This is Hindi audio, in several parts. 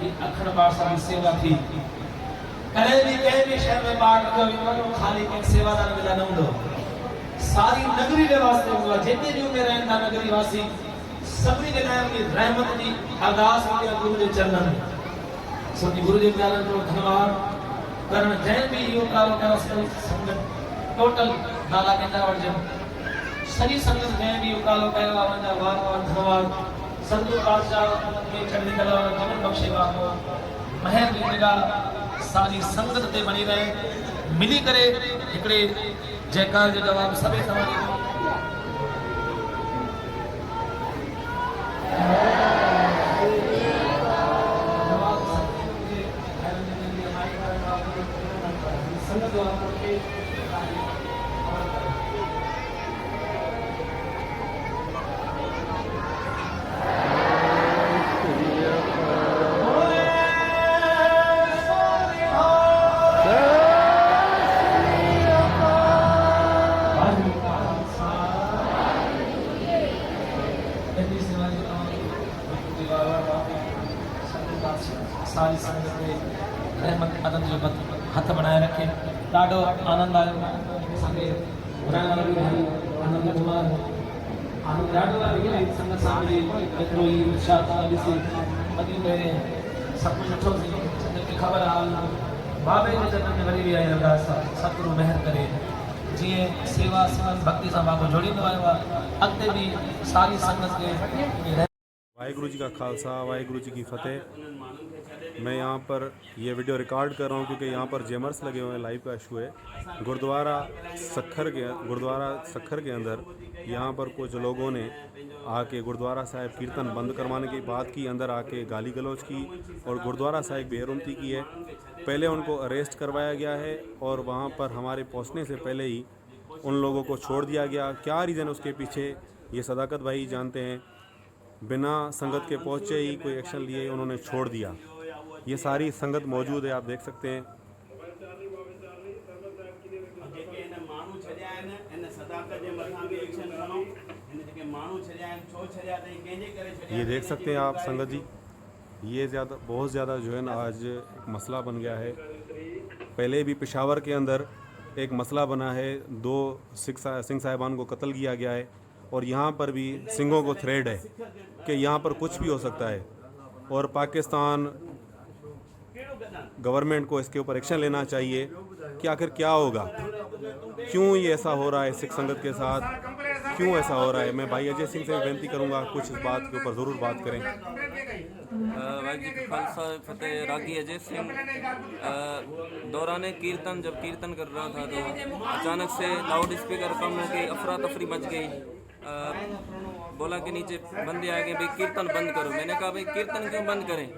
ये अखड़ बासा की सेवा थी कने भी शहर में बाग जो खाली के सेवादार मिला न हुंदो सारी नगरी के वास्ते हुआ जेते जो में रहंदा नगरी वासी सभी के नाम की रहमत की अरदास हो गुरु के चरणन में सभी गुरु जी प्यारन को धन्यवाद करण जैन भी यो कालो का संगत टोटल नाला केंद्र वर्जन सभी संगत जैन भी यो कालो का वंजा वार धन्यवाद संतु पातशाह के चढ़ने कला कमल बख्शे बाबू महर मिलेगा सारी संगत ते बनी रहे मिली करे एकड़े जयकार जो जवाब सभी समाज सारी संगत में रहमत आनंद जो हाथ बनाए रखे ॾाढो आनंद आयो असांखे ॿुधाइण वारो बि भाई आनंद कुमार आनंद ॾाढो आहे संगत सां मिली एतिरो ई उत्साह सां ॾिसी अॼु पहिरें सभु कुझु ॾिठो संगत खे ख़बर आहे बाबे जे चरण में वरी बि आई अरदास सतगुरु महर करे जीअं सेवा सिमरन भक्ति सां बाबो जोड़ींदो आयो आहे अॻिते बि सारी संगत खे वाहिगुरु जी का खालसा वाहिगुरु जी की फतेह। मैं यहाँ पर ये वीडियो रिकॉर्ड कर रहा हूँ क्योंकि यहाँ पर जेमर्स लगे हुए हैं, लाइव का इशू है। गुरुद्वारा सखर के अंदर यहाँ पर कुछ लोगों ने आके गुरुद्वारा साहिब कीर्तन बंद करवाने की बात की, अंदर आके गाली गलौज की और गुरुद्वारा साहिब बेरुमती की है। पहले उनको अरेस्ट करवाया गया है और वहाँ पर हमारे पहुँचने से पहले ही उन लोगों को छोड़ दिया गया। क्या रीज़न उसके पीछे ये सदाकत भाई जानते हैं। बिना संगत के पहुँचे ही कोई एक्शन लिए उन्होंने छोड़ दिया। ये सारी संगत मौजूद है, आप देख सकते हैं। ये देख सकते हैं आप संगत जी, ये बहुत ज़्यादा जो है ना आज एक मसला बन गया है। पहले भी पेशावर के अंदर एक मसला बना है, 2 सिंह साहिबान को कत्ल किया गया है और यहाँ पर भी सिंहों को थ्रेड है कि यहाँ पर कुछ भी हो सकता है और पाकिस्तान गवर्नमेंट को इसके ऊपर एक्शन लेना चाहिए कि आखिर क्या होगा, क्यों ये ऐसा हो रहा है सिख संगत के साथ, क्यों ऐसा हो रहा है। मैं भाई अजय सिंह से विनती करूंगा कुछ इस बात के ऊपर ज़रूर बात करें। वाहिगुरू जी का खालसा फतेह। रागी अजय सिंह दौरान कीर्तन जब कीर्तन कर रहा था तो अचानक से लाउड स्पीकर कम हो गई, अफरा तफरी मच गई। बोला कि नीचे बंदे आ गए, भाई कीर्तन बंद करो। मैंने कहा भाई कीर्तन क्यों बंद करें,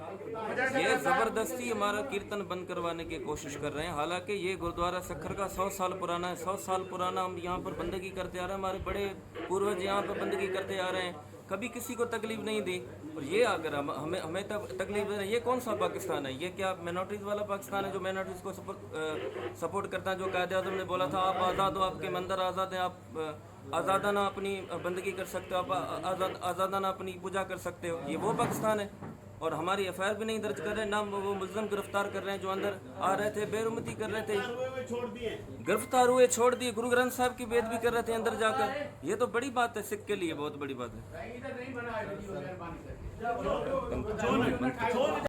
ये ज़बरदस्ती हमारा कीर्तन बंद करवाने की कोशिश कर रहे हैं। हालांकि ये गुरुद्वारा सखर का 100 साल पुराना है, 100 साल पुराना हम यहाँ पर बंदगी करते आ रहे हैं। हमारे बड़े पूर्वज यहाँ पर बंदगी करते आ रहे हैं, कभी किसी को तकलीफ नहीं दी। और ये अगर हमें तकलीफ दे रहे हैं, ये कौन सा पाकिस्तान है? ये क्या माइनॉरिटीज़ वाला पाकिस्तान है जो माइनॉरिटीज़ को सपोर्ट करता है? जो कायदे आज़म ने बोला था आप आज़ाद हो, आपके मंदिर आज़ाद हैं, आप आज़ादाना अपनी बंदगी कर सकते हो, आप आज़ादाना अपनी पूजा कर सकते हो। ये वो पाकिस्तान है। और हमारी एफआईआर भी नहीं दर्ज कर रहे, ना वो मुल्ज़िम गिरफ्तार कर रहे हैं जो अंदर आ रहे थे, बेरुमती कर रहे थे, गिरफ्तार हुए छोड़ दिए, गुरु ग्रंथ साहब की बेदबी कर रहे थे अंदर जाकर। ये तो बड़ी बात है, सिख के लिए बहुत बड़ी बात है।